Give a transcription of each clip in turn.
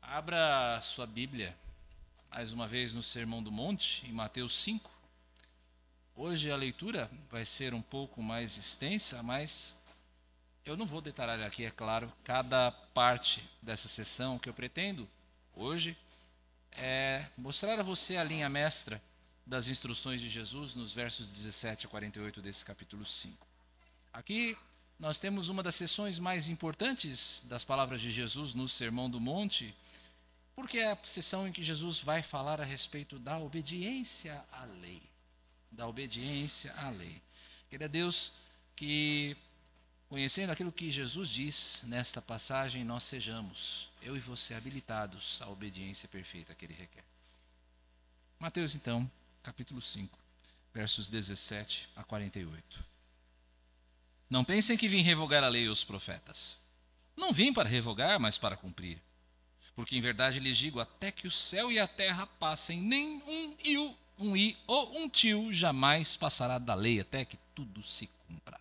Abra sua Bíblia, mais uma vez no Sermão do Monte, em Mateus 5. Hoje a leitura vai ser um pouco mais extensa, mas eu não vou detalhar aqui, é claro, cada parte dessa sessão. O que eu pretendo hoje é mostrar a você a linha mestra das instruções de Jesus nos versos 17 a 48 desse capítulo 5. Aqui nós temos uma das sessões mais importantes das palavras de Jesus no Sermão do Monte, porque é a sessão em que Jesus vai falar a respeito da obediência à lei. Da obediência à lei. Queria Deus que, conhecendo aquilo que Jesus diz nesta passagem, nós sejamos, eu e você, habilitados à obediência perfeita que Ele requer. Mateus, então, capítulo 5, versos 17 a 48. Não pensem que vim revogar a lei e os profetas. Não vim para revogar, mas para cumprir. Porque em verdade lhes digo, até que o céu e a terra passem, nem um i ou um tio jamais passará da lei, até que tudo se cumpra.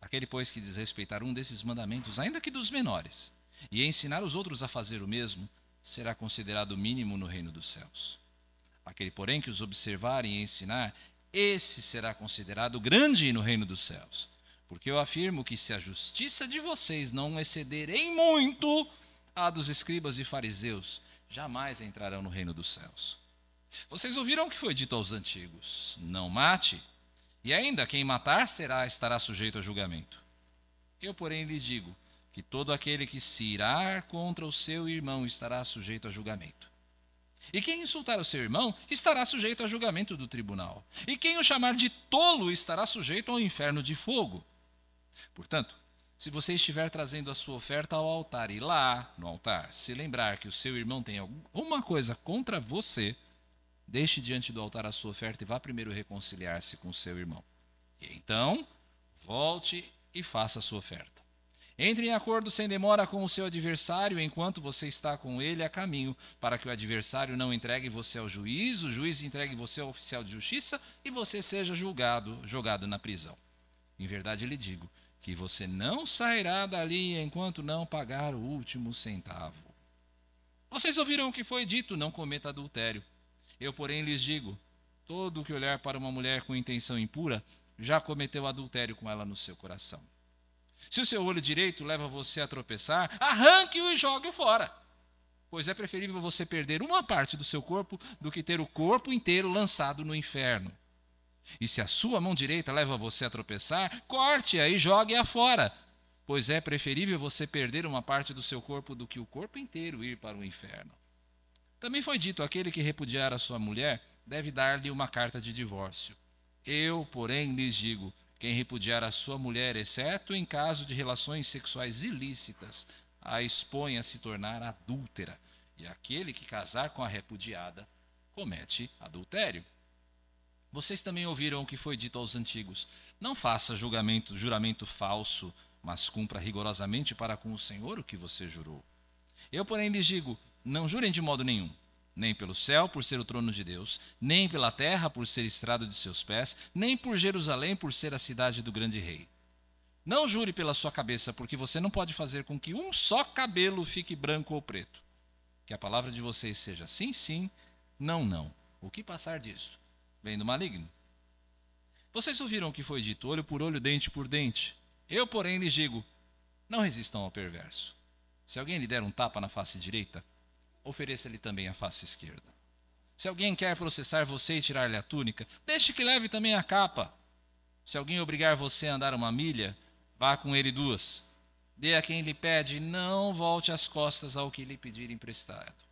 Aquele, pois, que desrespeitar um desses mandamentos, ainda que dos menores, e ensinar os outros a fazer o mesmo, será considerado mínimo no reino dos céus. Aquele, porém, que os observar e ensinar, esse será considerado grande no reino dos céus. Porque eu afirmo que se a justiça de vocês não exceder em muito a dos escribas e fariseus, jamais entrarão no reino dos céus. Vocês ouviram o que foi dito aos antigos: não mate, e ainda quem matar estará sujeito a julgamento. Eu, porém, lhe digo que todo aquele que se irar contra o seu irmão estará sujeito a julgamento. E quem insultar o seu irmão estará sujeito a julgamento do tribunal. E quem o chamar de tolo estará sujeito ao inferno de fogo. Portanto, se você estiver trazendo a sua oferta ao altar e lá, no altar, se lembrar que o seu irmão tem alguma coisa contra você, deixe diante do altar a sua oferta e vá primeiro reconciliar-se com o seu irmão. E então, volte e faça a sua oferta. Entre em acordo sem demora com o seu adversário enquanto você está com ele a caminho, para que o adversário não entregue você ao juiz, o juiz entregue você ao oficial de justiça e você seja jogado na prisão. Em verdade lhe digo que você não sairá dali enquanto não pagar o último centavo. Vocês ouviram o que foi dito, não cometa adultério. Eu, porém, lhes digo, todo o que olhar para uma mulher com intenção impura, já cometeu adultério com ela no seu coração. Se o seu olho direito leva você a tropeçar, arranque-o e jogue-o fora. Pois é preferível você perder uma parte do seu corpo do que ter o corpo inteiro lançado no inferno. E se a sua mão direita leva você a tropeçar, corte-a e jogue-a fora, pois é preferível você perder uma parte do seu corpo do que o corpo inteiro ir para o inferno. Também foi dito, aquele que repudiar a sua mulher deve dar-lhe uma carta de divórcio. Eu, porém, lhes digo, quem repudiar a sua mulher, exceto em caso de relações sexuais ilícitas, a expõe a se tornar adúltera, e aquele que casar com a repudiada comete adultério. Vocês também ouviram o que foi dito aos antigos: não faça juramento falso, mas cumpra rigorosamente para com o Senhor o que você jurou. Eu, porém, lhes digo: não jurem de modo nenhum, nem pelo céu, por ser o trono de Deus, nem pela terra, por ser estrado de seus pés, nem por Jerusalém, por ser a cidade do grande rei. Não jure pela sua cabeça, porque você não pode fazer com que um só cabelo fique branco ou preto. Que a palavra de vocês seja sim, sim, não, não. O que passar disto? Vem do maligno. Vocês ouviram o que foi dito, olho por olho, dente por dente. Eu, porém, lhes digo, não resistam ao perverso. Se alguém lhe der um tapa na face direita, ofereça-lhe também a face esquerda. Se alguém quer processar você e tirar-lhe a túnica, deixe que leve também a capa. Se alguém obrigar você a andar uma milha, vá com ele 2. Dê a quem lhe pede, não volte as costas ao que lhe pedir emprestado.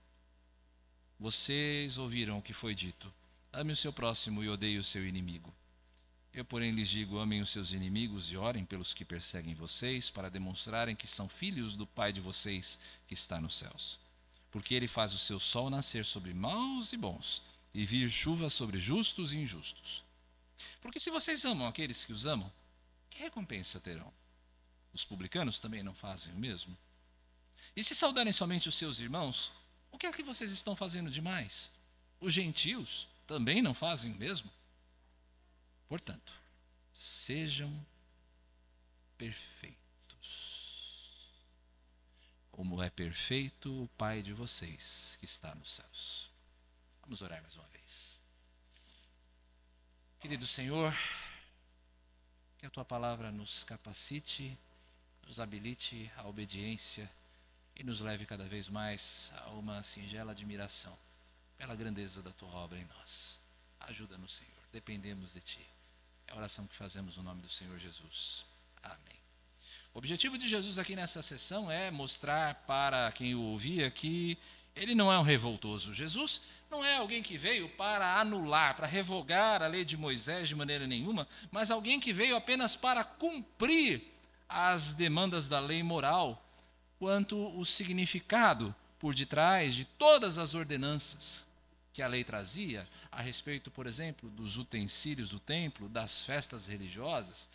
Vocês ouviram o que foi dito, ame o seu próximo e odeie o seu inimigo. Eu, porém, lhes digo, amem os seus inimigos e orem pelos que perseguem vocês, para demonstrarem que são filhos do Pai de vocês que está nos céus. Porque ele faz o seu sol nascer sobre maus e bons, e vir chuva sobre justos e injustos. Porque se vocês amam aqueles que os amam, que recompensa terão? Os publicanos também não fazem o mesmo? E se saudarem somente os seus irmãos, o que é que vocês estão fazendo demais? Os gentios também não fazem o mesmo? Portanto, sejam perfeitos, como é perfeito o Pai de vocês que está nos céus. Vamos orar mais uma vez. Querido Senhor, que a Tua palavra nos capacite, nos habilite à obediência e nos leve cada vez mais a uma singela admiração pela grandeza da Tua obra em nós. Ajuda-nos, Senhor, dependemos de Ti. É a oração que fazemos no nome do Senhor Jesus. Amém. O objetivo de Jesus aqui nessa sessão é mostrar para quem o ouvia que ele não é um revoltoso. Jesus não é alguém que veio para anular, para revogar a lei de Moisés de maneira nenhuma, mas alguém que veio apenas para cumprir as demandas da lei moral, quanto o significado por detrás de todas as ordenanças que a lei trazia, a respeito, por exemplo, dos utensílios do templo, das festas religiosas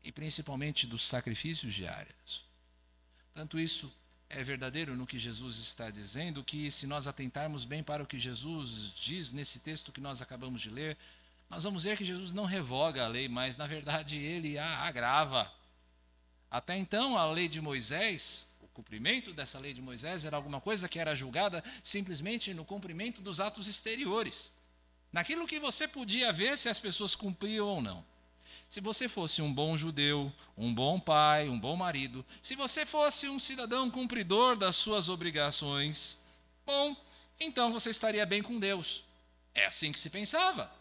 e principalmente dos sacrifícios diários. Tanto isso é verdadeiro no que Jesus está dizendo, que se nós atentarmos bem para o que Jesus diz nesse texto que nós acabamos de ler, nós vamos ver que Jesus não revoga a lei, mas na verdade ele a agrava. Até então, a lei de Moisés, o cumprimento dessa lei de Moisés era alguma coisa que era julgada simplesmente no cumprimento dos atos exteriores, naquilo que você podia ver se as pessoas cumpriam ou não. Se você fosse um bom judeu, um bom pai, um bom marido, se você fosse um cidadão cumpridor das suas obrigações, bom, então você estaria bem com Deus. É assim que se pensava.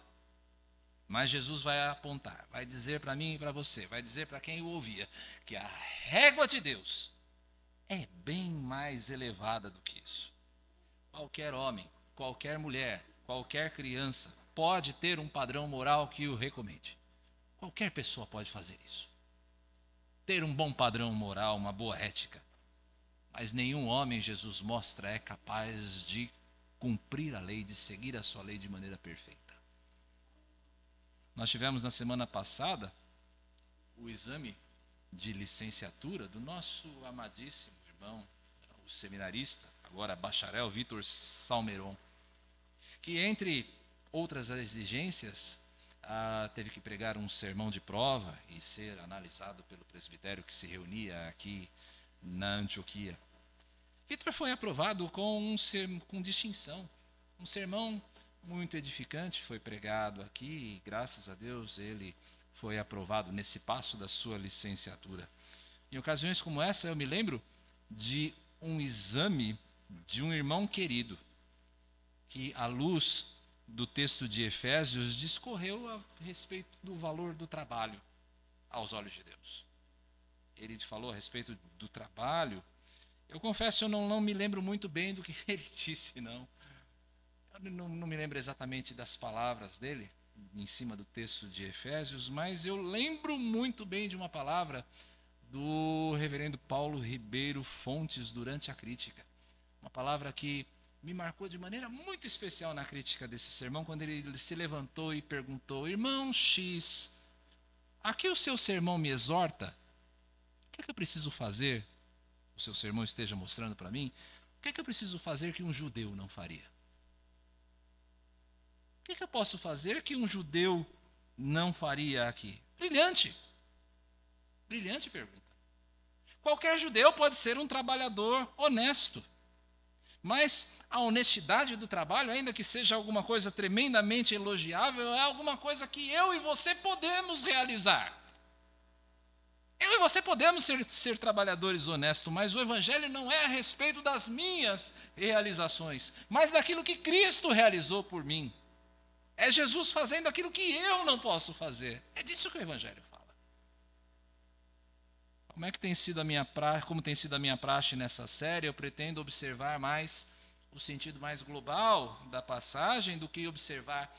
Mas Jesus vai apontar, vai dizer para mim e para você, vai dizer para quem o ouvia, que a régua de Deus é bem mais elevada do que isso. Qualquer homem, qualquer mulher, qualquer criança pode ter um padrão moral que o recomende. Qualquer pessoa pode fazer isso. Ter um bom padrão moral, uma boa ética. Mas nenhum homem, Jesus mostra, é capaz de cumprir a lei, de seguir a sua lei de maneira perfeita. Nós tivemos na semana passada o exame de licenciatura do nosso amadíssimo irmão, o seminarista, agora bacharel, Vitor Salmeron, que entre outras exigências, teve que pregar um sermão de prova e ser analisado pelo presbitério que se reunia aqui na Antioquia. Vitor foi aprovado com distinção. Um sermão muito edificante foi pregado aqui e, graças a Deus, ele foi aprovado nesse passo da sua licenciatura. Em ocasiões como essa, eu me lembro de um exame de um irmão querido, que, à luz do texto de Efésios, discorreu a respeito do valor do trabalho aos olhos de Deus. Ele falou a respeito do trabalho. Eu confesso, eu não me lembro muito bem do que ele disse, não. Eu não me lembro exatamente das palavras dele, em cima do texto de Efésios, mas eu lembro muito bem de uma palavra do reverendo Paulo Ribeiro Fontes durante a crítica. Uma palavra que me marcou de maneira muito especial na crítica desse sermão, quando ele se levantou e perguntou: irmão X, aqui o seu sermão me exorta? O que é que eu preciso fazer? O seu sermão esteja mostrando para mim, o que é que eu preciso fazer que um judeu não faria? O que é que eu posso fazer que um judeu não faria aqui? Brilhante. Brilhante pergunta. Qualquer judeu pode ser um trabalhador honesto. Mas a honestidade do trabalho, ainda que seja alguma coisa tremendamente elogiável, é alguma coisa que eu e você podemos realizar. Eu e você podemos ser trabalhadores honestos, mas o Evangelho não é a respeito das minhas realizações, mas daquilo que Cristo realizou por mim. É Jesus fazendo aquilo que eu não posso fazer. É disso que o Evangelho fala. Como tem sido a minha praxe nessa série, eu pretendo observar mais o sentido mais global da passagem do que observar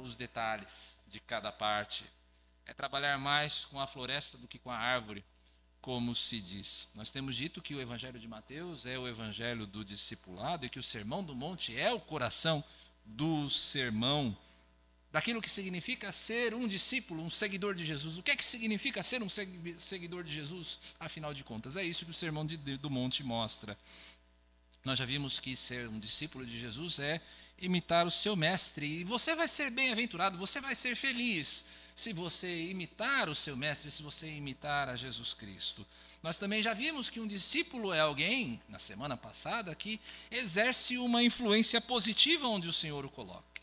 os detalhes de cada parte. É trabalhar mais com a floresta do que com a árvore, como se diz. Nós temos dito que o Evangelho de Mateus é o Evangelho do discipulado e que o Sermão do Monte é o coração do sermão, daquilo que significa ser um discípulo, um seguidor de Jesus. O que é que significa ser um seguidor de Jesus, afinal de contas? É isso que o Sermão do Monte mostra. Nós já vimos que ser um discípulo de Jesus é imitar o seu mestre, e você vai ser bem-aventurado, você vai ser feliz se você imitar o seu mestre, se você imitar a Jesus Cristo. Nós também já vimos que um discípulo é alguém, na semana passada, que exerce uma influência positiva onde o Senhor o coloca.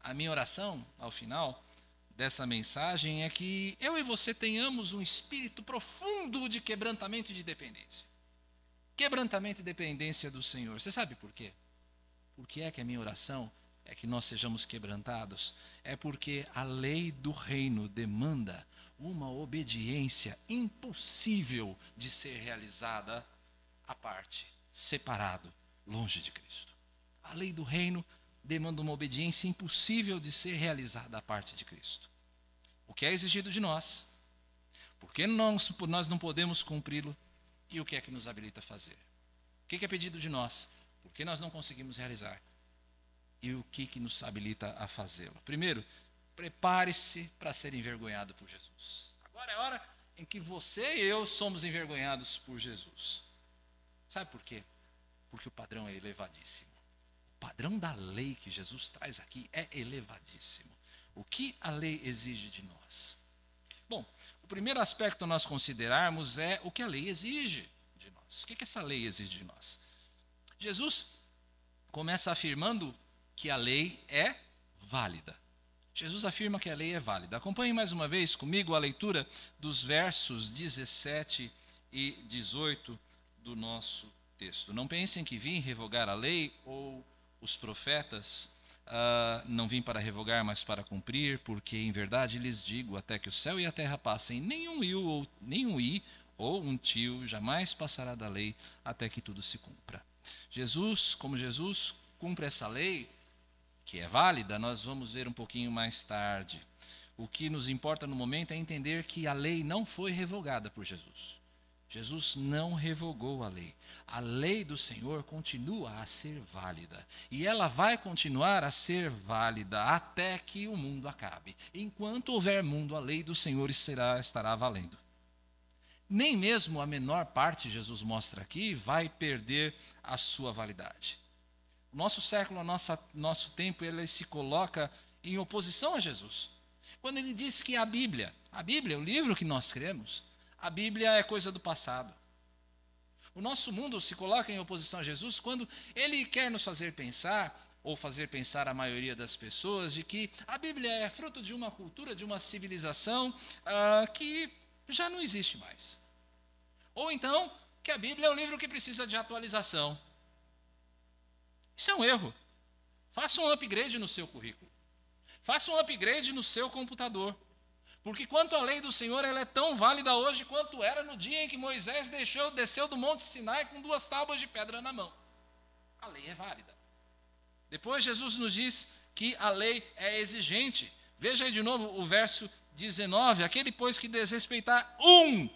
A minha oração, ao final dessa mensagem, é que eu e você tenhamos um espírito profundo de quebrantamento e de dependência. Quebrantamento e dependência do Senhor. Você sabe por quê? Por que é que a minha oração é que nós sejamos quebrantados? É porque a lei do reino demanda uma obediência impossível de ser realizada à parte, separado, longe de Cristo. A lei do reino demanda uma obediência impossível de ser realizada à parte de Cristo. O que é exigido de nós? Por que nós não podemos cumpri-lo? E o que é que nos habilita a fazer? O que é pedido de nós? Por que nós não conseguimos realizar? E o que nos habilita a fazê-lo? Primeiro, prepare-se para ser envergonhado por Jesus. Agora é a hora em que você e eu somos envergonhados por Jesus. Sabe por quê? Porque o padrão é elevadíssimo. O padrão da lei que Jesus traz aqui é elevadíssimo. O que a lei exige de nós? Bom, o primeiro aspecto a nós considerarmos é o que a lei exige de nós. O que essa lei exige de nós? Jesus começa afirmando que a lei é válida. Jesus afirma que a lei é válida. Acompanhe mais uma vez comigo a leitura dos versos 17 e 18 do nosso texto. Não pensem que vim revogar a lei ou os profetas. Não vim para revogar, mas para cumprir, porque em verdade lhes digo, até que o céu e a terra passem, nenhum i ou um tio jamais passará da lei, até que tudo se cumpra. Como Jesus cumpre essa lei, que é válida, nós vamos ver um pouquinho mais tarde. O que nos importa no momento é entender que a lei não foi revogada por Jesus. Jesus não revogou a lei. A lei do Senhor continua a ser válida. E ela vai continuar a ser válida até que o mundo acabe. Enquanto houver mundo, a lei do Senhor estará valendo. Nem mesmo a menor parte, Jesus mostra aqui, vai perder a sua validade. O nosso século, nosso tempo, ele se coloca em oposição a Jesus. Quando ele diz que a Bíblia, o livro que nós cremos, a Bíblia é coisa do passado. O nosso mundo se coloca em oposição a Jesus quando ele quer nos fazer pensar, ou fazer pensar a maioria das pessoas, de que a Bíblia é fruto de uma cultura, de uma civilização que já não existe mais. Ou então, que a Bíblia é um livro que precisa de atualização. Isso é um erro. Faça um upgrade no seu currículo. Faça um upgrade no seu computador. Porque quanto à lei do Senhor, ela é tão válida hoje quanto era no dia em que Moisés desceu do Monte Sinai com 2 tábuas de pedra na mão. A lei é válida. Depois Jesus nos diz que a lei é exigente. Veja aí de novo o verso 19. Aquele, pois, que desrespeitar um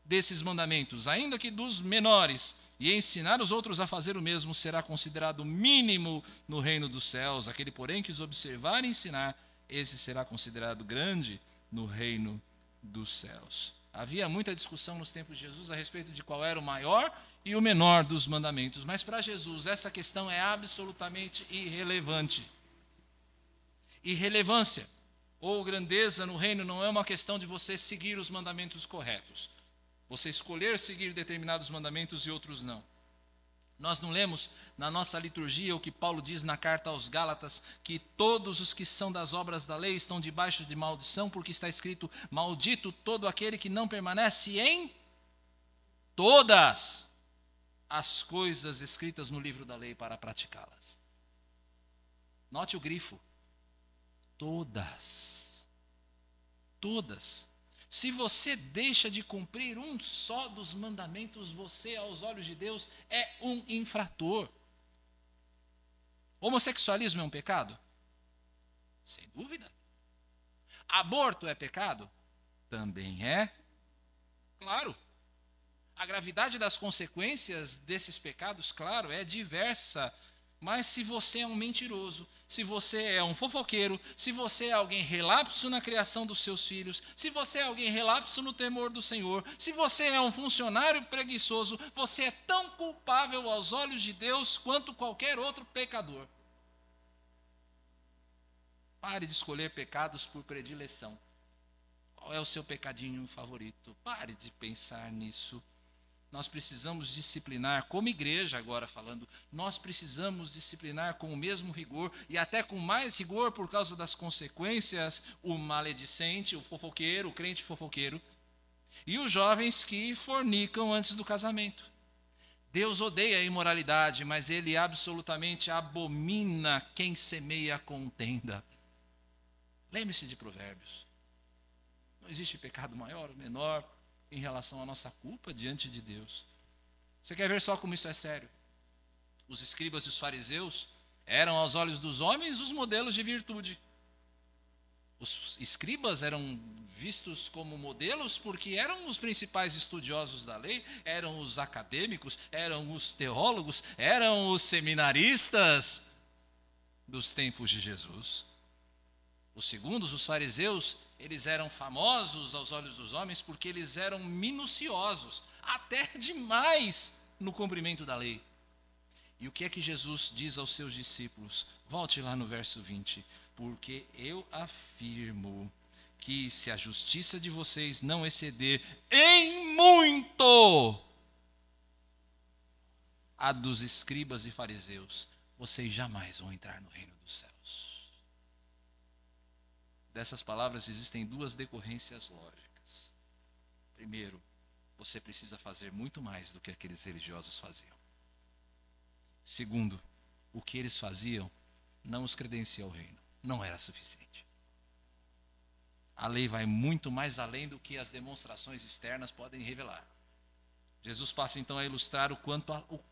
desses mandamentos, ainda que dos menores, e ensinar os outros a fazer o mesmo, será considerado mínimo no reino dos céus. Aquele, porém, que os observar e ensinar, esse será considerado grande no reino dos céus. Havia muita discussão nos tempos de Jesus a respeito de qual era o maior e o menor dos mandamentos, mas para Jesus essa questão é absolutamente irrelevante. Irrelevância ou grandeza no reino não é uma questão de você seguir os mandamentos corretos. Você escolher seguir determinados mandamentos e outros não. Nós não lemos na nossa liturgia o que Paulo diz na carta aos Gálatas, que todos os que são das obras da lei estão debaixo de maldição, porque está escrito, maldito todo aquele que não permanece em todas as coisas escritas no livro da lei para praticá-las. Note o grifo. Todas. Todas. Se você deixa de cumprir um só dos mandamentos, você, aos olhos de Deus, é um infrator. Homossexualismo é um pecado? Sem dúvida. Aborto é pecado? Também é. Claro. A gravidade das consequências desses pecados, claro, é diversa. Mas se você é um mentiroso, se você é um fofoqueiro, se você é alguém relapso na criação dos seus filhos, se você é alguém relapso no temor do Senhor, se você é um funcionário preguiçoso, você é tão culpável aos olhos de Deus quanto qualquer outro pecador. Pare de escolher pecados por predileção. Qual é o seu pecadinho favorito? Pare de pensar nisso. Nós precisamos disciplinar, como igreja agora falando, nós precisamos disciplinar com o mesmo rigor e até com mais rigor por causa das consequências, o maledicente, o fofoqueiro, o crente fofoqueiro e os jovens que fornicam antes do casamento. Deus odeia a imoralidade, mas ele absolutamente abomina quem semeia contenda. Lembre-se de Provérbios. Não existe pecado maior ou menor em relação à nossa culpa diante de Deus. Você quer ver só como isso é sério? Os escribas e os fariseus eram, aos olhos dos homens, os modelos de virtude. Os escribas eram vistos como modelos porque eram os principais estudiosos da lei, eram os acadêmicos, eram os teólogos, eram os seminaristas dos tempos de Jesus. Os segundos, os fariseus, eles eram famosos aos olhos dos homens porque eles eram minuciosos, até demais no cumprimento da lei. E o que é que Jesus diz aos seus discípulos? Volte lá no verso 20. Porque eu afirmo que se a justiça de vocês não exceder em muito a dos escribas e fariseus, vocês jamais vão entrar no reino dos céus. Dessas palavras existem duas decorrências lógicas. Primeiro, você precisa fazer muito mais do que aqueles religiosos faziam. Segundo, o que eles faziam não os credencia ao reino. Não era suficiente. A lei vai muito mais além do que as demonstrações externas podem revelar. Jesus passa então a ilustrar o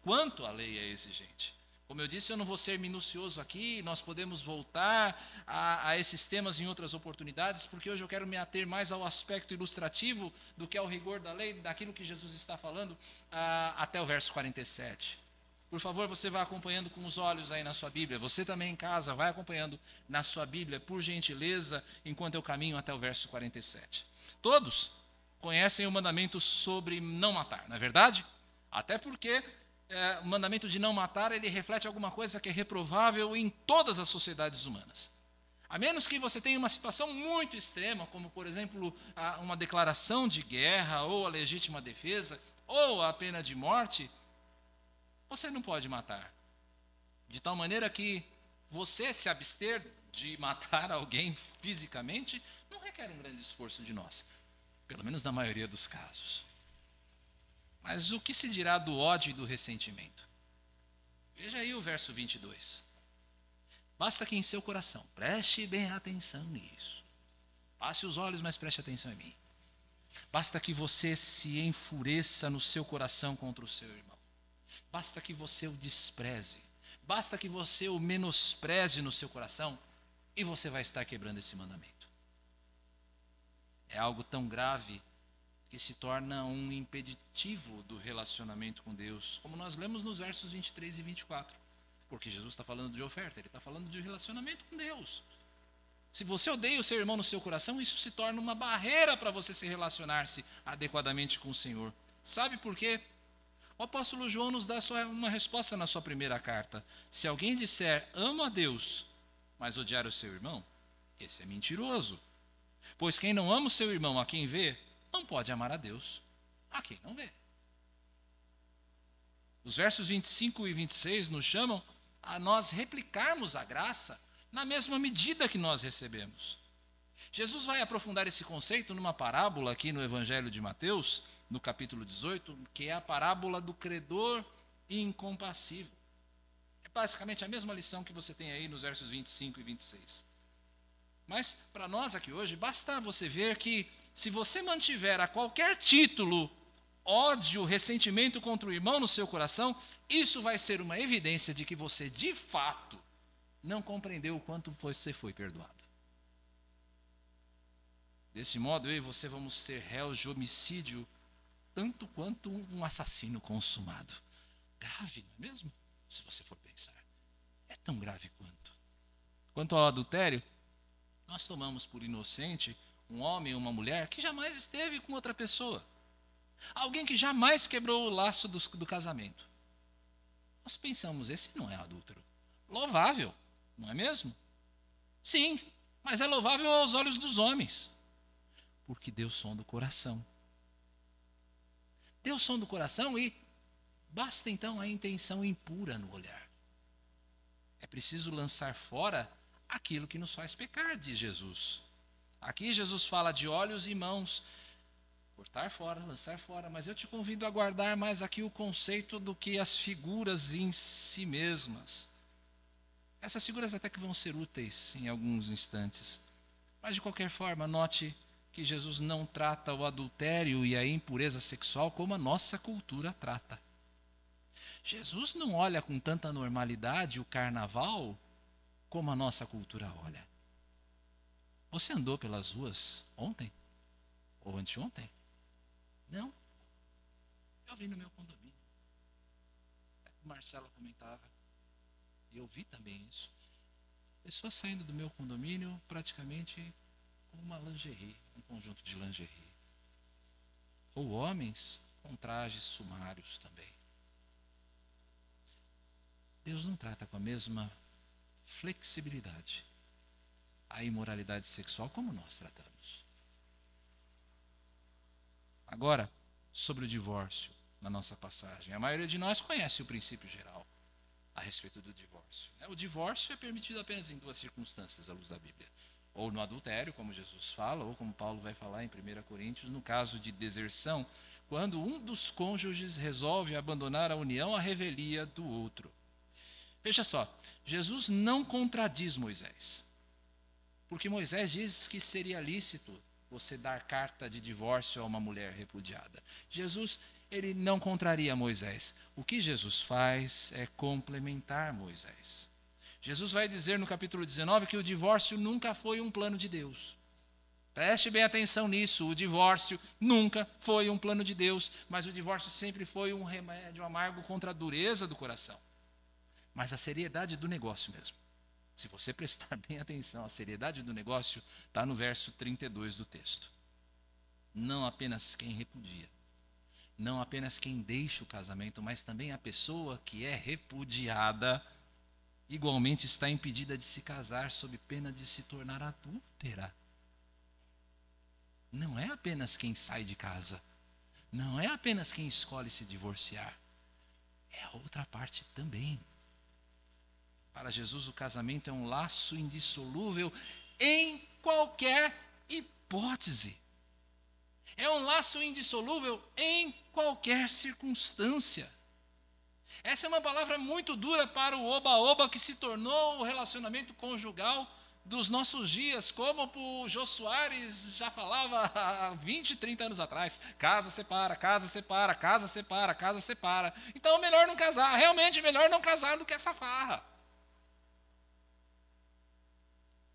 quanto a lei é exigente. Como eu disse, eu não vou ser minucioso aqui, nós podemos voltar a esses temas em outras oportunidades, porque hoje eu quero me ater mais ao aspecto ilustrativo do que ao rigor da lei, daquilo que Jesus está falando, até o verso 47. Por favor, você vai acompanhando com os olhos aí na sua Bíblia. Você também em casa, vai acompanhando na sua Bíblia, por gentileza, enquanto eu caminho até o verso 47. Todos conhecem o mandamento sobre não matar, não é verdade? Até porque o mandamento de não matar, ele reflete alguma coisa que é reprovável em todas as sociedades humanas. A menos que você tenha uma situação muito extrema, como, por exemplo, uma declaração de guerra, ou a legítima defesa, ou a pena de morte, você não pode matar. De tal maneira que você se abster de matar alguém fisicamente não requer um grande esforço de nós, pelo menos na maioria dos casos. Mas o que se dirá do ódio e do ressentimento? Veja aí o verso 22. Basta que em seu coração, preste bem atenção nisso. Passe os olhos, mas preste atenção em mim. Basta que você se enfureça no seu coração contra o seu irmão. Basta que você o despreze. Basta que você o menospreze no seu coração e você vai estar quebrando esse mandamento. É algo tão grave que se torna um impeditivo do relacionamento com Deus, como nós lemos nos versos 23 e 24. Porque Jesus está falando de oferta, ele está falando de relacionamento com Deus. Se você odeia o seu irmão no seu coração, isso se torna uma barreira para você se relacionar-se adequadamente com o Senhor. Sabe por quê? O apóstolo João nos dá uma resposta na sua primeira carta. Se alguém disser, amo a Deus, mas odiar o seu irmão, esse é mentiroso. Pois quem não ama o seu irmão a quem vê, não pode amar a Deus a quem não vê. Os versos 25 e 26 nos chamam a nós replicarmos a graça na mesma medida que nós recebemos. Jesus vai aprofundar esse conceito numa parábola aqui no Evangelho de Mateus, no capítulo 18, que é a parábola do credor incompassivo. É basicamente a mesma lição que você tem aí nos versos 25 e 26. Mas, para nós aqui hoje, basta você ver que, se você mantiver a qualquer título ódio, ressentimento contra o irmão no seu coração, isso vai ser uma evidência de que você, de fato, não compreendeu o quanto você foi perdoado. Desse modo, eu e você vamos ser réus de homicídio tanto quanto um assassino consumado. Grave, não é mesmo? Se você for pensar. É tão grave quanto. Quanto ao adultério, nós tomamos por inocente um homem ou uma mulher que jamais esteve com outra pessoa. Alguém que jamais quebrou o laço do casamento. Nós pensamos, esse não é adúltero. Louvável, não é mesmo? Sim, mas é louvável aos olhos dos homens, porque Deus sonda o coração. Deus sonda o coração e basta então a intenção impura no olhar. É preciso lançar fora aquilo que nos faz pecar, diz Jesus. Aqui Jesus fala de olhos e mãos, cortar fora, lançar fora, mas eu te convido a guardar mais aqui o conceito do que as figuras em si mesmas. Essas figuras até que vão ser úteis em alguns instantes, mas de qualquer forma, note que Jesus não trata o adultério e a impureza sexual como a nossa cultura trata. Jesus não olha com tanta normalidade o carnaval como a nossa cultura olha. Você andou pelas ruas ontem? Ou anteontem? Não. Eu vi no meu condomínio. O Marcelo comentava. E eu vi também isso. Pessoas saindo do meu condomínio praticamente com uma lingerie, um conjunto de lingerie. Ou homens com trajes sumários também. Deus não trata com a mesma flexibilidade a imoralidade sexual como nós tratamos. Agora, sobre o divórcio, na nossa passagem. A maioria de nós conhece o princípio geral a respeito do divórcio. O divórcio é permitido apenas em duas circunstâncias à luz da Bíblia. Ou no adultério, como Jesus fala, ou como Paulo vai falar em 1 Coríntios, no caso de deserção, quando um dos cônjuges resolve abandonar a união à revelia do outro. Veja só, Jesus não contradiz Moisés. Porque Moisés diz que seria lícito você dar carta de divórcio a uma mulher repudiada. Jesus, ele não contraria Moisés. O que Jesus faz é complementar Moisés. Jesus vai dizer no capítulo 19 que o divórcio nunca foi um plano de Deus. Preste bem atenção nisso, o divórcio nunca foi um plano de Deus, mas o divórcio sempre foi um remédio amargo contra a dureza do coração. Mas a seriedade do negócio mesmo. Se você prestar bem atenção, a seriedade do negócio está no verso 32 do texto. Não apenas quem repudia, não apenas quem deixa o casamento, mas também a pessoa que é repudiada, igualmente está impedida de se casar sob pena de se tornar adúltera. Não é apenas quem sai de casa, não é apenas quem escolhe se divorciar, é a outra parte também. Para Jesus, o casamento é um laço indissolúvel em qualquer hipótese. É um laço indissolúvel em qualquer circunstância. Essa é uma palavra muito dura para o oba-oba que se tornou o relacionamento conjugal dos nossos dias, como o Jô Soares já falava há 20, 30 anos atrás. Casa separa, casa separa, casa separa, casa separa. Então, melhor não casar. Realmente, melhor não casar do que essa farra.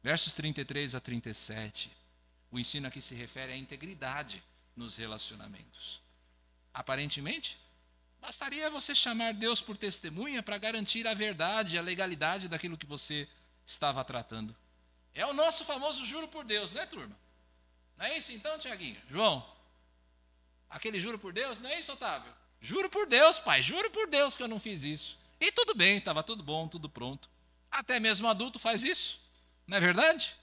Versos 33 a 37, o ensino aqui se refere à integridade nos relacionamentos. Aparentemente, bastaria você chamar Deus por testemunha para garantir a verdade e a legalidade daquilo que você estava tratando. É o nosso famoso juro por Deus, né, turma? Não é isso então, Tiaguinho? João? Aquele juro por Deus? Não é isso, Otávio? Juro por Deus, pai, juro por Deus que eu não fiz isso. E tudo bem, estava tudo bom, tudo pronto. Até mesmo adulto faz isso. Não é verdade?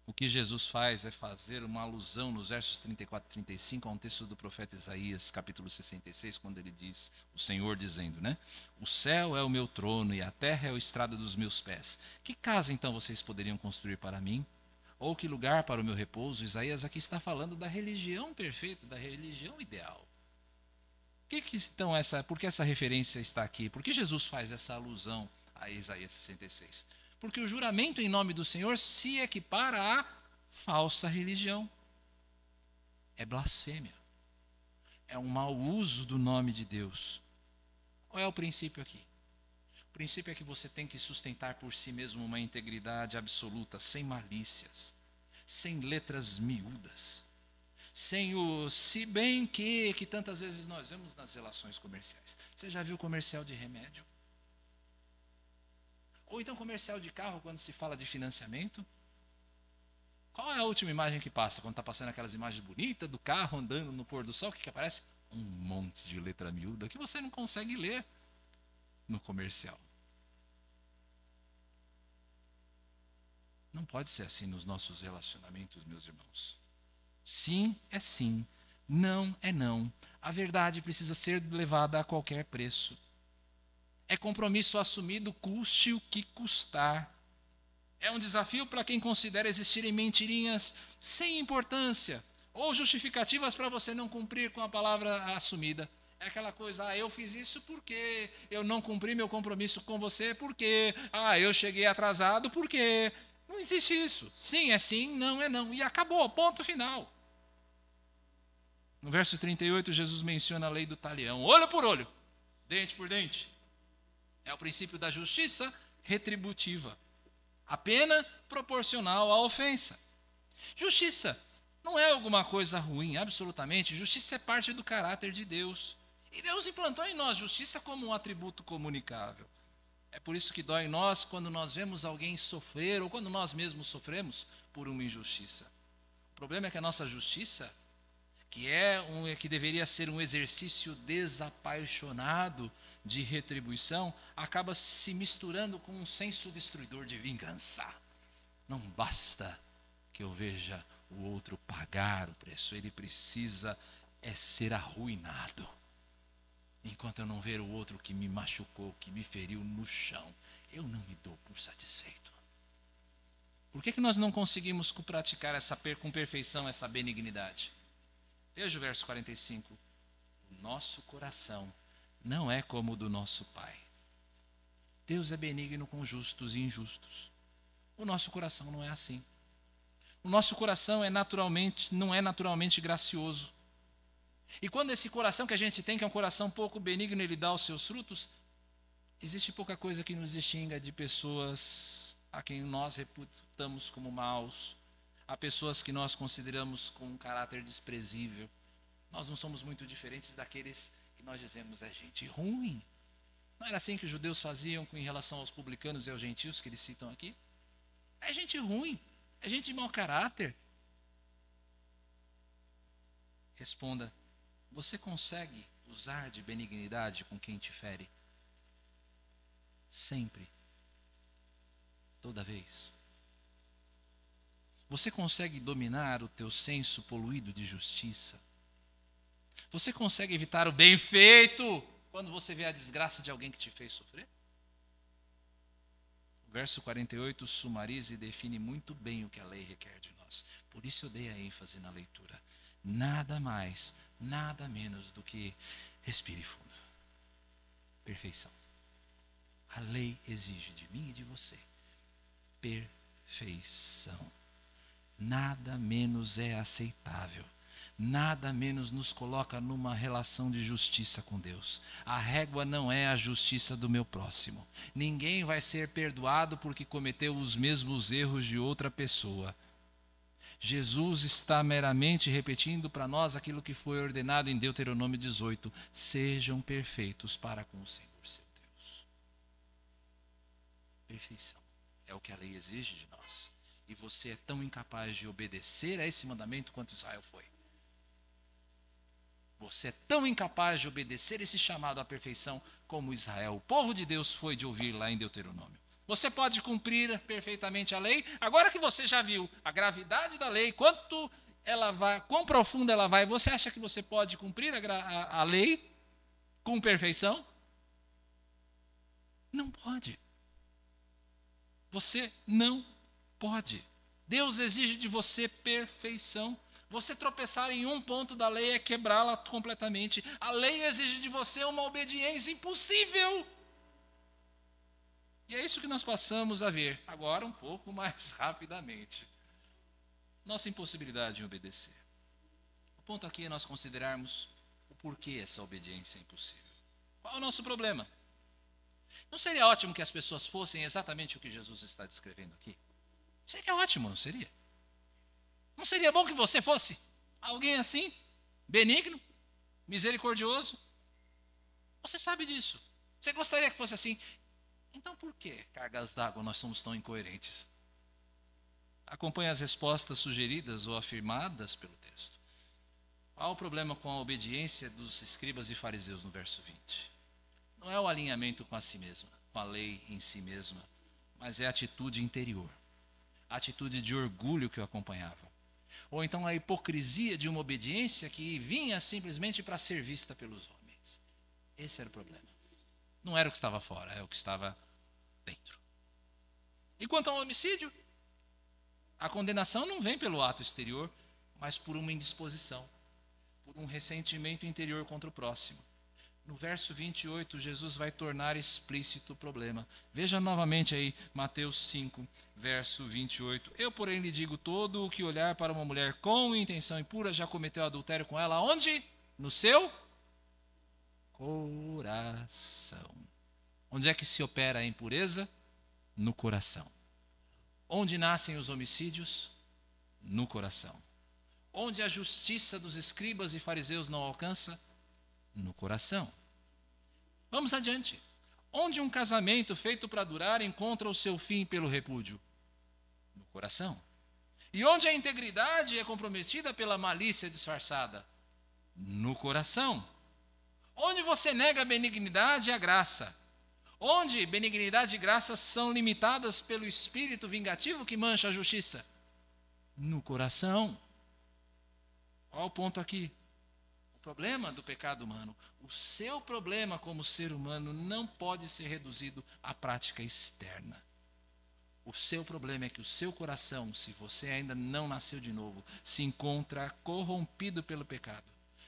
O que Jesus faz é fazer uma alusão nos versos 34 e 35 a um texto do profeta Isaías, capítulo 66, quando ele diz, o Senhor dizendo, né? O céu é o meu trono e a terra é o estrado dos meus pés. Que casa então vocês poderiam construir para mim? Ou que lugar para o meu repouso? Isaías aqui está falando da religião perfeita, da religião ideal. Por que essa referência está aqui? Por que Jesus faz essa alusão a Isaías 66? Porque o juramento em nome do Senhor se equipara à falsa religião. É blasfêmia. É um mau uso do nome de Deus. Qual é o princípio aqui? O princípio é que você tem que sustentar por si mesmo uma integridade absoluta, sem malícias, sem letras miúdas, sem o se bem que tantas vezes nós vemos nas relações comerciais. Você já viu comercial de remédio? Ou então comercial de carro, quando se fala de financiamento. Qual é a última imagem que passa? Quando está passando aquelas imagens bonitas do carro andando no pôr do sol, o que aparece? Um monte de letra miúda que você não consegue ler no comercial. Não pode ser assim nos nossos relacionamentos, meus irmãos. Sim é sim, não é não. A verdade precisa ser levada a qualquer preço. É compromisso assumido, custe o que custar. É um desafio para quem considera existirem mentirinhas sem importância ou justificativas para você não cumprir com a palavra assumida. É aquela coisa, eu fiz isso porque eu não cumpri meu compromisso com você, porque eu cheguei atrasado, porque não existe isso. Sim é sim, não é não. E acabou, ponto final. No verso 38, Jesus menciona a lei do talião. Olho por olho, dente por dente. É o princípio da justiça retributiva. A pena proporcional à ofensa. Justiça não é alguma coisa ruim, absolutamente. Justiça é parte do caráter de Deus. E Deus implantou em nós justiça como um atributo comunicável. É por isso que dói em nós quando nós vemos alguém sofrer ou quando nós mesmos sofremos por uma injustiça. O problema é que a nossa justiça, que deveria ser um exercício desapaixonado de retribuição, acaba se misturando com um senso destruidor de vingança. Não basta que eu veja o outro pagar o preço, ele precisa ser arruinado. Enquanto eu não ver o outro que me machucou, que me feriu no chão, eu não me dou por satisfeito. Por que nós não conseguimos praticar com perfeição essa benignidade? Veja o verso 45. O nosso coração não é como o do nosso Pai. Deus é benigno com justos e injustos. O nosso coração não é assim. O nosso coração não é naturalmente gracioso. E quando esse coração que a gente tem, que é um coração pouco benigno, ele dá os seus frutos, existe pouca coisa que nos distinga de pessoas a quem nós reputamos como maus, a pessoas que nós consideramos com um caráter desprezível. Nós não somos muito diferentes daqueles que nós dizemos é gente ruim. Não era assim que os judeus faziam em relação aos publicanos e aos gentios que eles citam aqui? É gente ruim, é gente de mau caráter. Responda, você consegue usar de benignidade com quem te fere? Sempre. Toda vez. Você consegue dominar o teu senso poluído de justiça? Você consegue evitar o bem feito quando você vê a desgraça de alguém que te fez sofrer? O verso 48 sumariza e define muito bem o que a lei requer de nós. Por isso eu dei a ênfase na leitura. Nada mais, nada menos do que respire fundo. Perfeição. A lei exige de mim e de você perfeição. Nada menos é aceitável. Nada menos nos coloca numa relação de justiça com Deus. A régua não é a justiça do meu próximo. Ninguém vai ser perdoado porque cometeu os mesmos erros de outra pessoa. Jesus está meramente repetindo para nós aquilo que foi ordenado em Deuteronômio 18. Sejam perfeitos para com o Senhor seu Deus. Perfeição é o que a lei exige de nós. E você é tão incapaz de obedecer a esse mandamento quanto Israel foi. Você é tão incapaz de obedecer esse chamado à perfeição como Israel, o povo de Deus, foi de ouvir lá em Deuteronômio. Você pode cumprir perfeitamente a lei, agora que você já viu a gravidade da lei, quão profunda ela vai, você acha que você pode cumprir a lei com perfeição? Não pode. Você não pode. Deus exige de você perfeição. Você tropeçar em um ponto da lei é quebrá-la completamente. A lei exige de você uma obediência impossível. E é isso que nós passamos a ver, agora um pouco mais rapidamente. Nossa impossibilidade de obedecer. O ponto aqui é nós considerarmos o porquê essa obediência é impossível. Qual é o nosso problema? Não seria ótimo que as pessoas fossem exatamente o que Jesus está descrevendo aqui? Seria ótimo, não seria? Não seria bom que você fosse alguém assim, benigno, misericordioso? Você sabe disso. Você gostaria que fosse assim? Então por que, cargas d'água, nós somos tão incoerentes? Acompanhe as respostas sugeridas ou afirmadas pelo texto. Qual o problema com a obediência dos escribas e fariseus no verso 20? Não é o alinhamento com a si mesma, com a lei em si mesma, mas é a atitude interior. a atitude de orgulho que o acompanhava. Ou então a hipocrisia de uma obediência que vinha simplesmente para ser vista pelos homens. Esse era o problema. Não era o que estava fora, é o que estava dentro. E quanto ao homicídio, a condenação não vem pelo ato exterior, mas por uma indisposição, por um ressentimento interior contra o próximo. No verso 28, Jesus vai tornar explícito o problema. Veja novamente aí, Mateus 5, verso 28. Eu, porém, lhe digo, todo o que olhar para uma mulher com intenção impura já cometeu adultério com ela. Onde? No seu coração. Onde é que se opera a impureza? No coração. Onde nascem os homicídios? No coração. Onde a justiça dos escribas e fariseus não alcança? No coração. Vamos adiante. Onde um casamento feito para durar encontra o seu fim pelo repúdio? No coração. E onde a integridade é comprometida pela malícia disfarçada? No coração. Onde você nega a benignidade e a graça? Onde benignidade e graça são limitadas pelo espírito vingativo que mancha a justiça? No coração. Qual o ponto aqui? O problema do pecado humano. O seu problema como ser humano não pode ser reduzido à prática externa. O seu problema é que o seu coração, se você ainda não nasceu de novo, se encontra corrompido pelo pecado.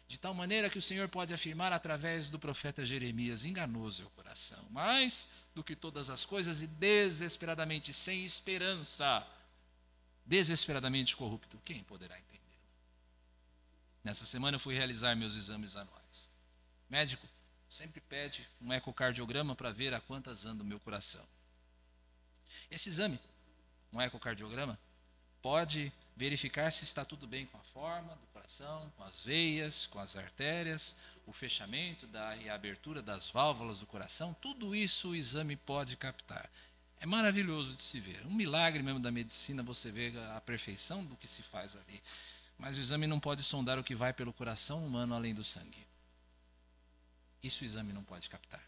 De tal maneira que o Senhor pode afirmar através do profeta Jeremias: enganoso é o coração, mais do que todas as coisas e desesperadamente sem esperança, desesperadamente corrupto. Quem poderá entender? Nessa semana eu fui realizar meus exames anuais. O médico sempre pede um ecocardiograma para ver a quantas anda o meu coração. Esse exame, um ecocardiograma, pode verificar se está tudo bem com a forma do coração, com as veias, com as artérias, o fechamento e a abertura das válvulas do coração. Tudo isso o exame pode captar. É maravilhoso de se ver. Um milagre mesmo da medicina, você vê a perfeição do que se faz ali. Mas o exame não pode sondar o que vai pelo coração humano além do sangue. Isso o exame não pode captar.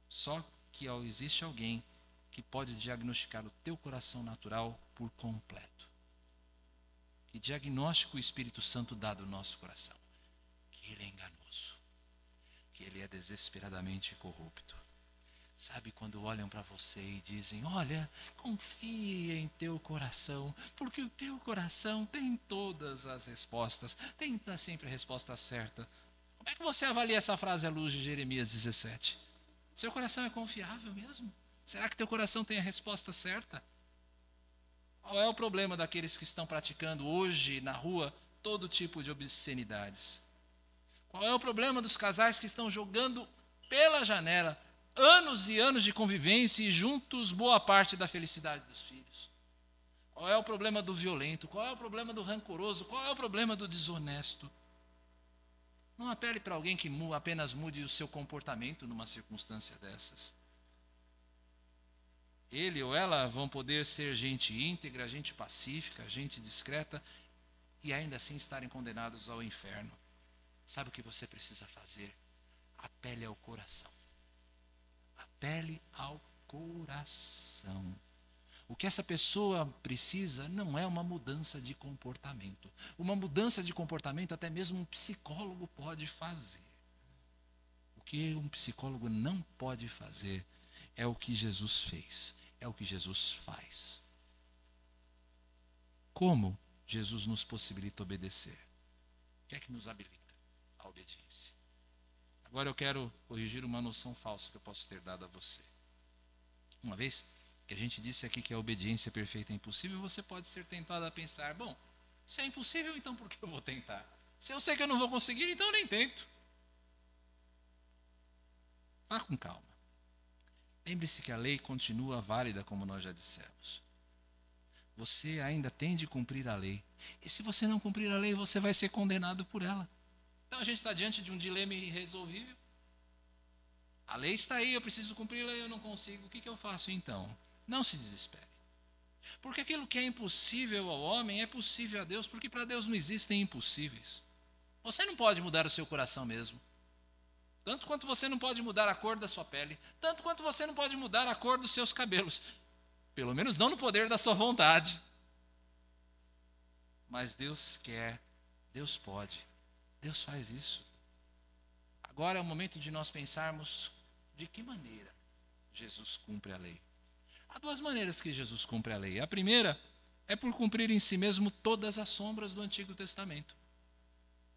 Só que existe alguém que pode diagnosticar o teu coração natural por completo. Que diagnóstico o Espírito Santo dá do nosso coração? Que ele é enganoso. Que ele é desesperadamente corrupto. Sabe quando olham para você e dizem: olha, confia em teu coração, porque o teu coração tem todas as respostas, tem sempre a resposta certa. Como é que você avalia essa frase à luz de Jeremias 17? Seu coração é confiável mesmo? Será que teu coração tem a resposta certa? Qual é o problema daqueles que estão praticando hoje na rua todo tipo de obscenidades? Qual é o problema dos casais que estão jogando pela janela anos e anos de convivência e juntos boa parte da felicidade dos filhos? Qual é o problema do violento? Qual é o problema do rancoroso? Qual é o problema do desonesto? Não apele para alguém que apenas mude o seu comportamento numa circunstância dessas. Ele ou ela vão poder ser gente íntegra, gente pacífica, gente discreta e ainda assim estarem condenados ao inferno. Sabe o que você precisa fazer? Apele ao coração. Apele ao coração. O que essa pessoa precisa não é uma mudança de comportamento. Uma mudança de comportamento até mesmo um psicólogo pode fazer. O que um psicólogo não pode fazer é o que Jesus fez, é o que Jesus faz. Como Jesus nos possibilita obedecer? O que é que nos habilita a obediência? Agora eu quero corrigir uma noção falsa que eu posso ter dado a você. Uma vez que a gente disse aqui que a obediência perfeita é impossível, você pode ser tentado a pensar: bom, se é impossível, então por que eu vou tentar? Se eu sei que eu não vou conseguir, então eu nem tento. Vá com calma. Lembre-se que a lei continua válida, como nós já dissemos. Você ainda tem de cumprir a lei. E se você não cumprir a lei, você vai ser condenado por ela. Então a gente está diante de um dilema irresolvível. A lei está aí, eu preciso cumpri-la e eu não consigo. O que eu faço então? Não se desespere. Porque aquilo que é impossível ao homem é possível a Deus, porque para Deus não existem impossíveis. Você não pode mudar o seu coração mesmo. Tanto quanto você não pode mudar a cor da sua pele, tanto quanto você não pode mudar a cor dos seus cabelos. Pelo menos não no poder da sua vontade. Mas Deus quer, Deus pode, Deus faz isso. Agora é o momento de nós pensarmos de que maneira Jesus cumpre a lei. Há duas maneiras que Jesus cumpre a lei. A primeira é por cumprir em si mesmo todas as sombras do Antigo Testamento.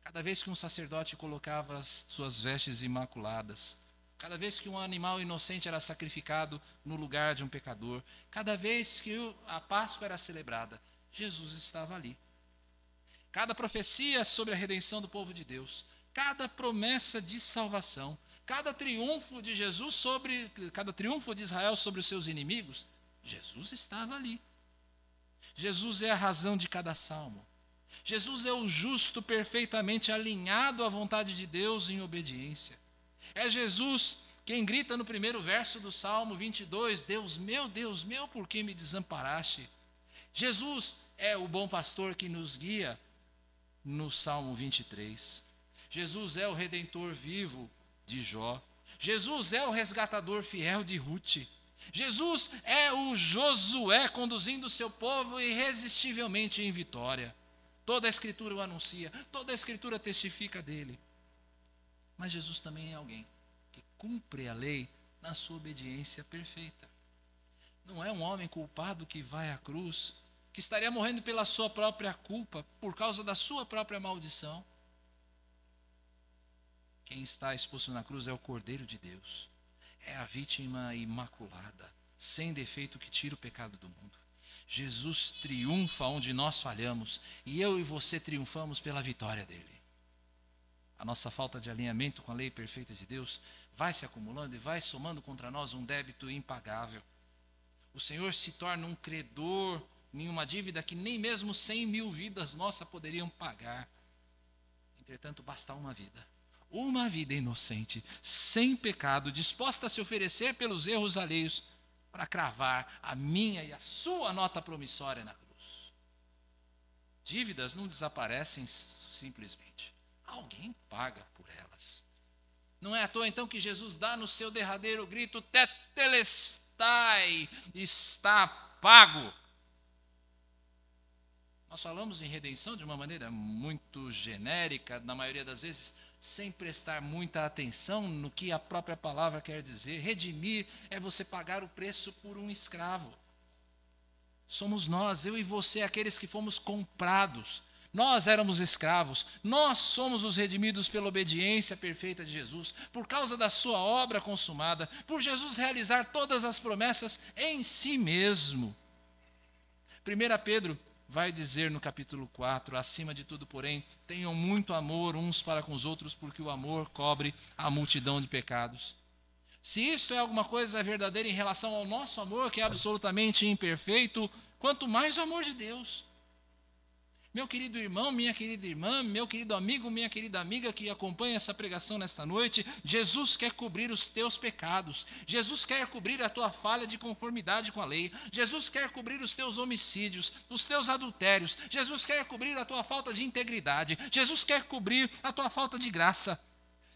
Cada vez que um sacerdote colocava as suas vestes imaculadas, cada vez que um animal inocente era sacrificado no lugar de um pecador, cada vez que a Páscoa era celebrada, Jesus estava ali. Cada profecia sobre a redenção do povo de Deus, cada promessa de salvação, cada triunfo de Jesus sobre, cada triunfo de Israel sobre os seus inimigos, Jesus estava ali. Jesus é a razão de cada salmo. Jesus é o justo perfeitamente alinhado à vontade de Deus em obediência. É Jesus quem grita no primeiro verso do Salmo 22, Deus, meu, por que me desamparaste? Jesus é o bom pastor que nos guia no Salmo 23. Jesus é o redentor vivo de Jó. Jesus é o resgatador fiel de Ruth. Jesus é o Josué conduzindo o seu povo irresistivelmente em vitória. Toda a Escritura o anuncia, toda a Escritura testifica dele. Mas Jesus também é alguém que cumpre a lei na sua obediência perfeita. Não é um homem culpado que vai à cruz, que estaria morrendo pela sua própria culpa, por causa da sua própria maldição. Quem está exposto na cruz é o Cordeiro de Deus. É a vítima imaculada, sem defeito, que tira o pecado do mundo. Jesus triunfa onde nós falhamos, e eu e você triunfamos pela vitória dele. A nossa falta de alinhamento com a lei perfeita de Deus vai se acumulando e vai somando contra nós um débito impagável. O Senhor se torna um credor em uma dívida que nem mesmo 100.000 vidas nossas poderiam pagar. Entretanto, basta uma vida inocente, sem pecado, disposta a se oferecer pelos erros alheios, para cravar a minha e a sua nota promissória na cruz. Dívidas não desaparecem simplesmente. Alguém paga por elas. Não é à toa então que Jesus dá no seu derradeiro grito, tetelestai, está pago. Nós falamos em redenção de uma maneira muito genérica, na maioria das vezes, sem prestar muita atenção no que a própria palavra quer dizer. Redimir é você pagar o preço por um escravo. Somos nós, eu e você, aqueles que fomos comprados. Nós éramos escravos, nós somos os redimidos pela obediência perfeita de Jesus, por causa da sua obra consumada, por Jesus realizar todas as promessas em si mesmo. 1 Pedro vai dizer no capítulo 4, acima de tudo, porém, tenham muito amor uns para com os outros, porque o amor cobre a multidão de pecados. Se isso é alguma coisa verdadeira em relação ao nosso amor, que é absolutamente imperfeito, quanto mais o amor de Deus. Meu querido irmão, minha querida irmã, meu querido amigo, minha querida amiga que acompanha essa pregação nesta noite, Jesus quer cobrir os teus pecados, Jesus quer cobrir a tua falha de conformidade com a lei, Jesus quer cobrir os teus homicídios, os teus adultérios, Jesus quer cobrir a tua falta de integridade, Jesus quer cobrir a tua falta de graça.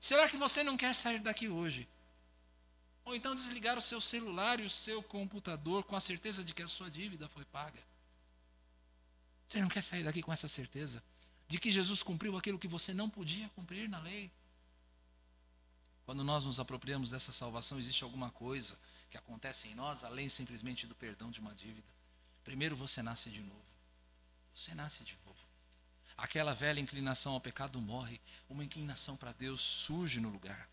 Será que você não quer sair daqui hoje? Ou então desligar o seu celular e o seu computador com a certeza de que a sua dívida foi paga? Você não quer sair daqui com essa certeza de que Jesus cumpriu aquilo que você não podia cumprir na lei? Quando nós nos apropriamos dessa salvação, existe alguma coisa que acontece em nós, além simplesmente do perdão de uma dívida. Primeiro você nasce de novo. Você nasce de novo. Aquela velha inclinação ao pecado morre, uma inclinação para Deus surge no lugar.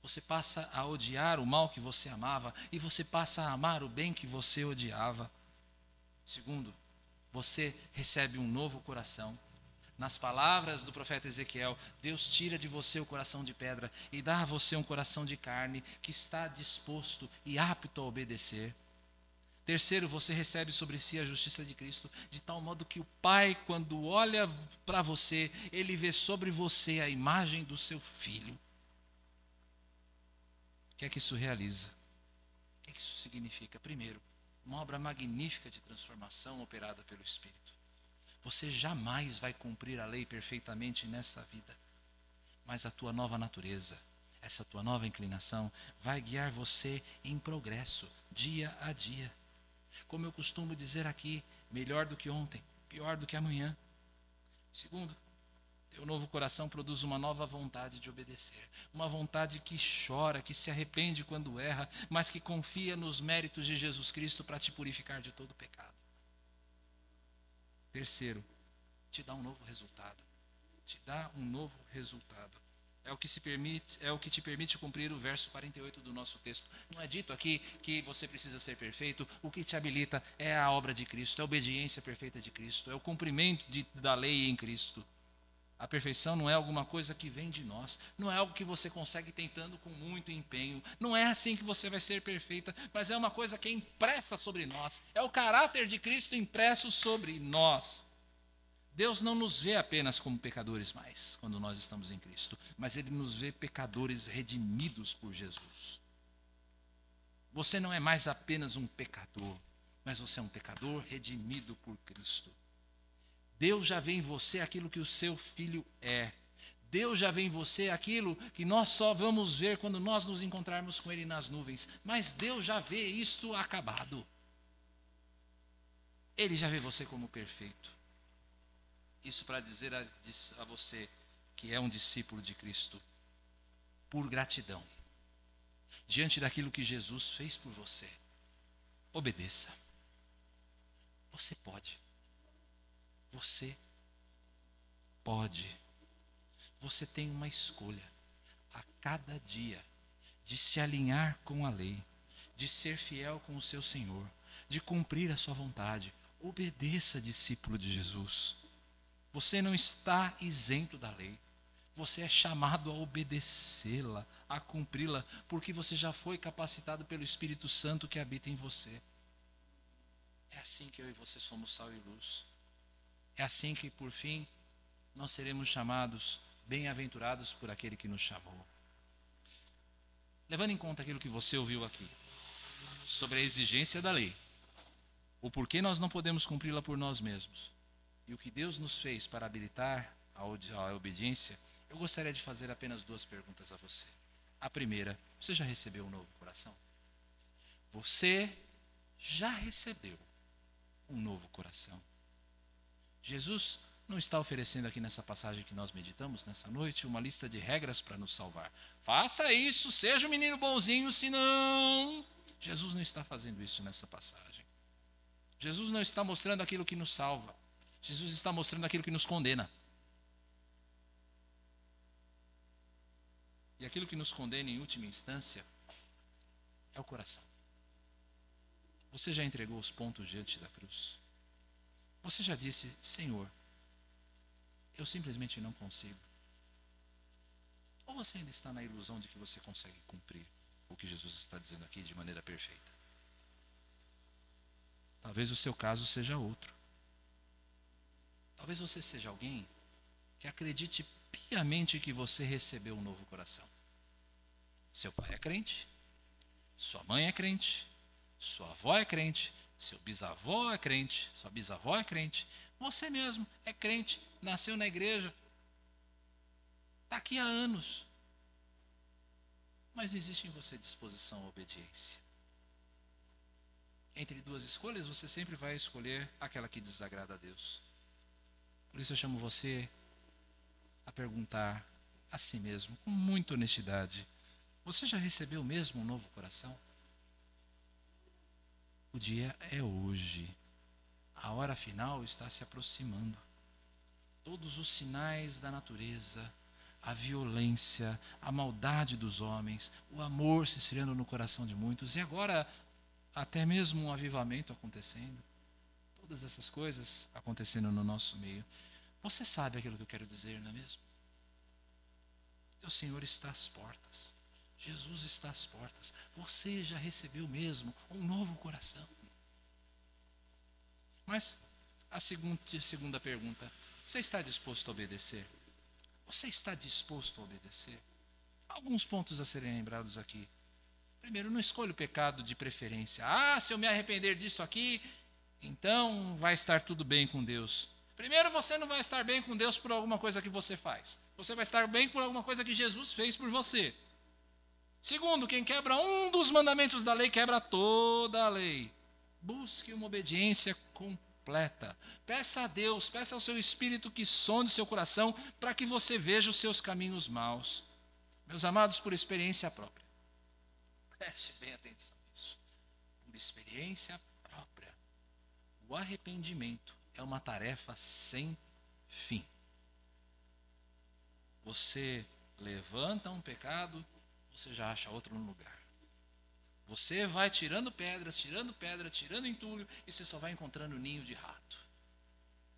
Você passa a odiar o mal que você amava e você passa a amar o bem que você odiava. Segundo, você recebe um novo coração. Nas palavras do profeta Ezequiel, Deus tira de você o coração de pedra e dá a você um coração de carne que está disposto e apto a obedecer. Terceiro, você recebe sobre si a justiça de Cristo, de tal modo que o Pai, quando olha para você, ele vê sobre você a imagem do seu Filho. O que é que isso realiza? O que é que isso significa? Primeiro, uma obra magnífica de transformação operada pelo Espírito. Você jamais vai cumprir a lei perfeitamente nesta vida, mas a tua nova natureza, essa tua nova inclinação, vai guiar você em progresso, dia a dia. Como eu costumo dizer aqui, melhor do que ontem, pior do que amanhã. Segundo, teu novo coração produz uma nova vontade de obedecer. Uma vontade que chora, que se arrepende quando erra, mas que confia nos méritos de Jesus Cristo para te purificar de todo pecado. Terceiro, te dá um novo resultado. Te dá um novo resultado. É o que te permite cumprir o verso 48 do nosso texto. Não é dito aqui que você precisa ser perfeito. O que te habilita é a obra de Cristo, é a obediência perfeita de Cristo, é o cumprimento da lei em Cristo. A perfeição não é alguma coisa que vem de nós, não é algo que você consegue tentando com muito empenho, não é assim que você vai ser perfeita, mas é uma coisa que é impressa sobre nós, é o caráter de Cristo impresso sobre nós. Deus não nos vê apenas como pecadores mais, quando nós estamos em Cristo, mas Ele nos vê pecadores redimidos por Jesus. Você não é mais apenas um pecador, mas você é um pecador redimido por Cristo. Deus já vê em você aquilo que o seu filho é. Deus já vê em você aquilo que nós só vamos ver quando nós nos encontrarmos com Ele nas nuvens. Mas Deus já vê isto acabado. Ele já vê você como perfeito. Isso para dizer a você que é um discípulo de Cristo, por gratidão, diante daquilo que Jesus fez por você, obedeça. Você pode. Você pode. Você tem uma escolha a cada dia de se alinhar com a lei, de ser fiel com o seu Senhor, de cumprir a sua vontade. Obedeça, discípulo de Jesus. Você não está isento da lei. Você é chamado a obedecê-la, a cumpri-la, porque você já foi capacitado pelo Espírito Santo que habita em você. É assim que eu e você somos sal e luz. É assim que, por fim, nós seremos chamados bem-aventurados por aquele que nos chamou. Levando em conta aquilo que você ouviu aqui, sobre a exigência da lei, o porquê nós não podemos cumpri-la por nós mesmos, e o que Deus nos fez para habilitar a obediência, eu gostaria de fazer apenas duas perguntas a você. A primeira, você já recebeu um novo coração? Você já recebeu um novo coração? Jesus não está oferecendo aqui nessa passagem que nós meditamos nessa noite uma lista de regras para nos salvar. Faça isso, seja um menino bonzinho, senão... Jesus não está fazendo isso nessa passagem. Jesus não está mostrando aquilo que nos salva. Jesus está mostrando aquilo que nos condena. E aquilo que nos condena em última instância é o coração. Você já entregou os pontos diante da cruz? Você já disse, Senhor, eu simplesmente não consigo? Ou você ainda está na ilusão de que você consegue cumprir o que Jesus está dizendo aqui de maneira perfeita? Talvez o seu caso seja outro. Talvez você seja alguém que acredite piamente que você recebeu um novo coração. Seu pai é crente, sua mãe é crente, sua avó é crente, seu bisavô é crente, sua bisavó é crente, você mesmo é crente, nasceu na igreja, está aqui há anos, mas não existe em você disposição à obediência. Entre duas escolhas, você sempre vai escolher aquela que desagrada a Deus. Por isso eu chamo você a perguntar a si mesmo, com muita honestidade, você já recebeu mesmo um novo coração? O dia é hoje. A hora final está se aproximando. Todos os sinais da natureza, a violência, a maldade dos homens, o amor se esfriando no coração de muitos, e agora até mesmo um avivamento acontecendo. Todas essas coisas acontecendo no nosso meio. Você sabe aquilo que eu quero dizer, não é mesmo? O Senhor está às portas. Jesus está às portas. Você já recebeu mesmo um novo coração. Mas a segunda pergunta, você está disposto a obedecer? Você está disposto a obedecer? Alguns pontos a serem lembrados aqui. Primeiro, não escolha o pecado de preferência. Se eu me arrepender disso aqui, então vai estar tudo bem com Deus. Primeiro, você não vai estar bem com Deus por alguma coisa que você faz. Você vai estar bem por alguma coisa que Jesus fez por você. Segundo, quem quebra um dos mandamentos da lei, quebra toda a lei. Busque uma obediência completa. Peça a Deus, peça ao seu Espírito que sonde seu coração para que você veja os seus caminhos maus. Meus amados, por experiência própria. Preste bem atenção nisso. Por experiência própria. O arrependimento é uma tarefa sem fim. Você levanta um pecado, você já acha outro no lugar. Você vai tirando pedra, tirando entulho, e você só vai encontrando ninho de rato.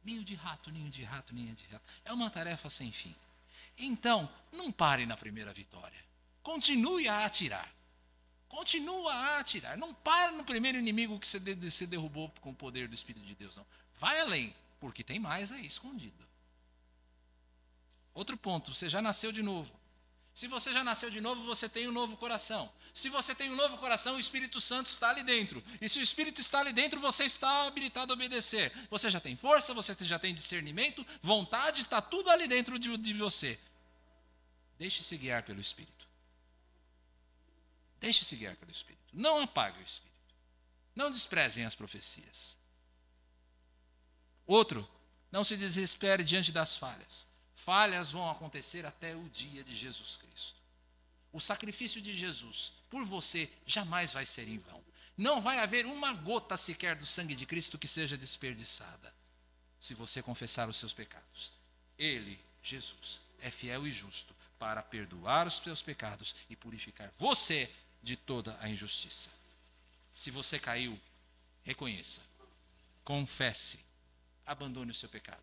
Ninho de rato, ninho de rato, ninho de rato. É uma tarefa sem fim. Então, não pare na primeira vitória. Continue a atirar. Continua a atirar. Não pare no primeiro inimigo que você derrubou com o poder do Espírito de Deus, não. Vai além, porque tem mais aí escondido. Outro ponto, você já nasceu de novo. Se você já nasceu de novo, você tem um novo coração. Se você tem um novo coração, o Espírito Santo está ali dentro. E se o Espírito está ali dentro, você está habilitado a obedecer. Você já tem força, você já tem discernimento, vontade, está tudo ali dentro de você. Deixe-se guiar pelo Espírito. Deixe-se guiar pelo Espírito. Não apague o Espírito. Não desprezem as profecias. Outro, não se desespere diante das falhas. Falhas vão acontecer até o dia de Jesus Cristo. O sacrifício de Jesus por você jamais vai ser em vão. Não vai haver uma gota sequer do sangue de Cristo que seja desperdiçada, se você confessar os seus pecados. Ele, Jesus, é fiel e justo para perdoar os seus pecados e purificar você de toda a injustiça. Se você caiu, reconheça, confesse, abandone o seu pecado,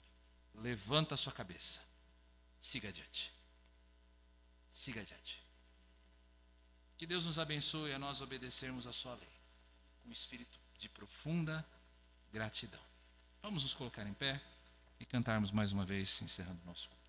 levanta a sua cabeça. Siga adiante. Siga adiante. Que Deus nos abençoe a nós obedecermos a sua lei, com espírito de profunda gratidão. Vamos nos colocar em pé e cantarmos mais uma vez, encerrando o nosso culto.